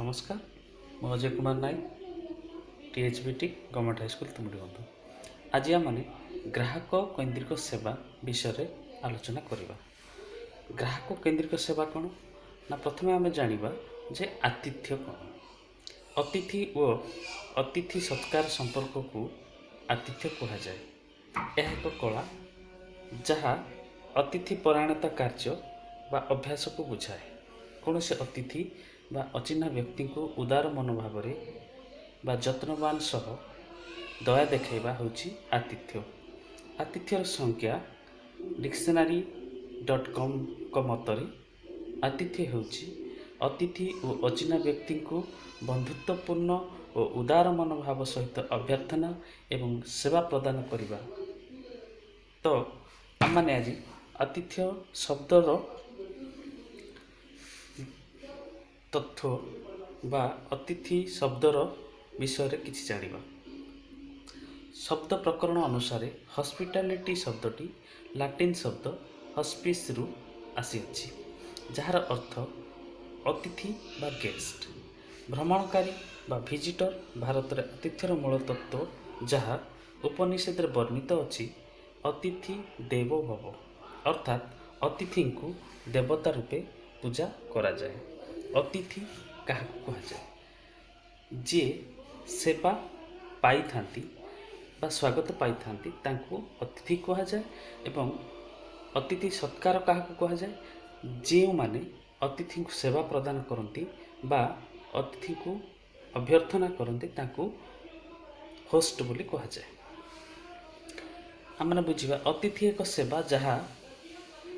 नमस्कार मु Ajay Kumar Nayak टीएचबीटी government high school तुमुडी बंधु। आज आम ग्राहक केन्द्रिक सेवा विषय आलोचना करवा। ग्राहक केन्द्रिक सेवा कौन ना प्रथम आम जाना जे आतिथ्य कौन। अतिथि और अतिथि सत्कार संपर्क को आतिथ्य कह जाए। यह एक कला जहाँ अतिथि परायणता कार्य बा अभ्यास को बुझाए। कौन से अतिथि बा अचिन्हा व्यक्ति को उदार मनोभाव बा जत्नवान सह दया देखा होची आतिथ्य। आतिथ्यर संज्ञा डिक्शनरी.com मतरे आतिथ्य होची अतिथि और अचिन्हा व्यक्ति को बंधुत्वपूर्ण और उदार मनोभाव सहित अभ्यर्थना एवं सेवा प्रदान करवा। तो आम मैंने आज आतिथ्य शब्दर तथ्य बा अतिथि शब्दर विषय किछि जानिबा। शब्द प्रकरण अनुसार हॉस्पिटैलिटी शब्दटी लैटिन शब्द हॉस्पिस रु आसीछि, जार अर्थ अतिथि बा गेस्ट। भ्रमणकारी बा विजिटर भारत रे आतिथ्यर मूल तत्व जहाँ उपनिषद वर्णित अछि अतिथि देवो भव, अर्थात अतिथि को देवता रूपे पूजा करा जाए। अतिथि क्या कह जाए? जे सेवा पाई थांती बा स्वागत पाई थांती तांको अतिथि कह जाए। एवं अतिथि सत्कार क्या कह जाए? जो माने अतिथि को सेवा प्रदान करती बा अतिथि को अभ्यर्थना करती तांको होस्ट बोली कह जाए। आमने बुझिबा अतिथि एक सेवा जहाँ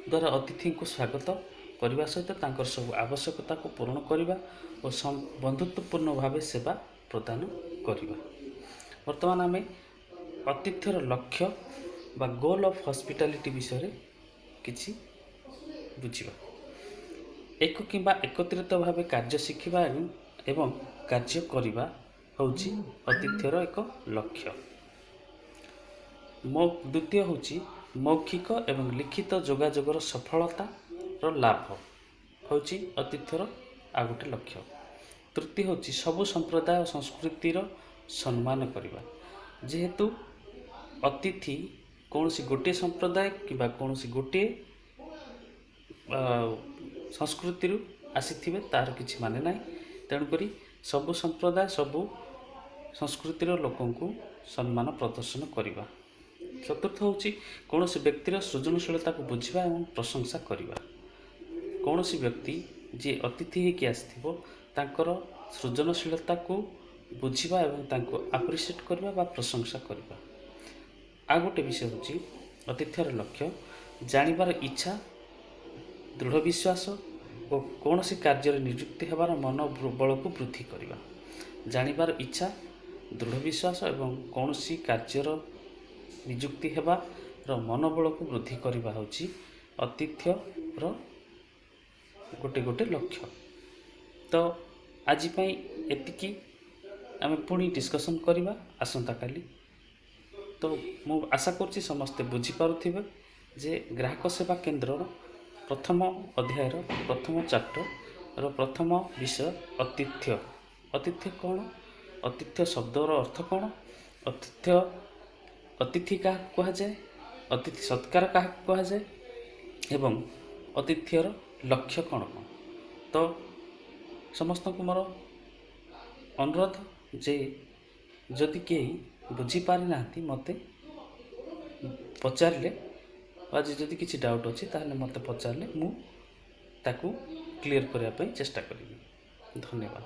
द्वारा अतिथि को स्वागत करने सहित तांकर सब आवश्यकता को पूर्ण करने और बंधुत्वपूर्ण भाव सेवा प्रदान करवा। वर्तमान आम आतिथ्यर लक्ष्य बा गोल ऑफ हॉस्पिटैलिटी विषय किछि बुझिबा। एक किंबा एकत्रित भाव कार्य शिखिबा एवं कार्य करवा होउछि आतिथ्यर एक लक्ष्य। द्वितीय होउछि मौखिक एवं लिखित जोगाजोगर सफलता लाभ होउछि आतिथ्यर आ गोटे लक्ष्य। तृतीय होउछि सबु संप्रदाय और संस्कृतिर सम्मान करवा। जेहेतु अतिथि कौन सी गोटे संप्रदाय किंबा कौन सी गोटे संस्कृति आसी तार किछि माने ना, तेणुकरी सबु संप्रदाय सबु संस्कृतिर लोकों को सम्मान प्रदर्शन करवा। चतुर्थ होउछि कौन सी व्यक्तिर सृजनशीलता को बुझिबा एवं प्रशंसा करवा। कौन सी व्यक्ति जे अतिथि होकि आसथिबो तांकर सृजनशीलता को बुझिबा एवं तांको अप्रिशिएट करबा बा प्रशंसा करबा। आ गोटे विषय होची अतिथ्यर लक्ष्य जानिबार इच्छा, दृढ़ विश्वास और कौन सी कार्य नियुक्ति हेबार मनोबल को वृद्धि करबा। जानिबार इच्छा, दृढ़ विश्वास एवं कौन सी कार्यर नियुक्ति हेबार मनोबल को वृद्धि करबा होची अतिथ्यर गोटे गोटे लक्ष्य। तो आज एतिकी आम पुणी डिस्कसन करवा आसंता काली। तो मु आशा करछि समस्ते बुझी पारुथिबे जे ग्राहक सेवा केन्द्र प्रथम अध्याय प्रथम चैप्टर प्रथम विषय आतिथ्य। आतिथ्य कौन? आतिथ्य शब्दर अर्थ कौन? अतिथि क्या कह जाए? अतिथि सत्कार क्या कह जाए? एवं अतिथ्यर लक्ष्य कौन कौन? तो समस्त को मोर अनुरोध जे जदि कहीं बुझीपारि ना मते पचारे आज जदि किसी डाउट अच्छी ताहले मते पचारे मु ताकू क्लियर करने चेष्टा करी। धन्यवाद।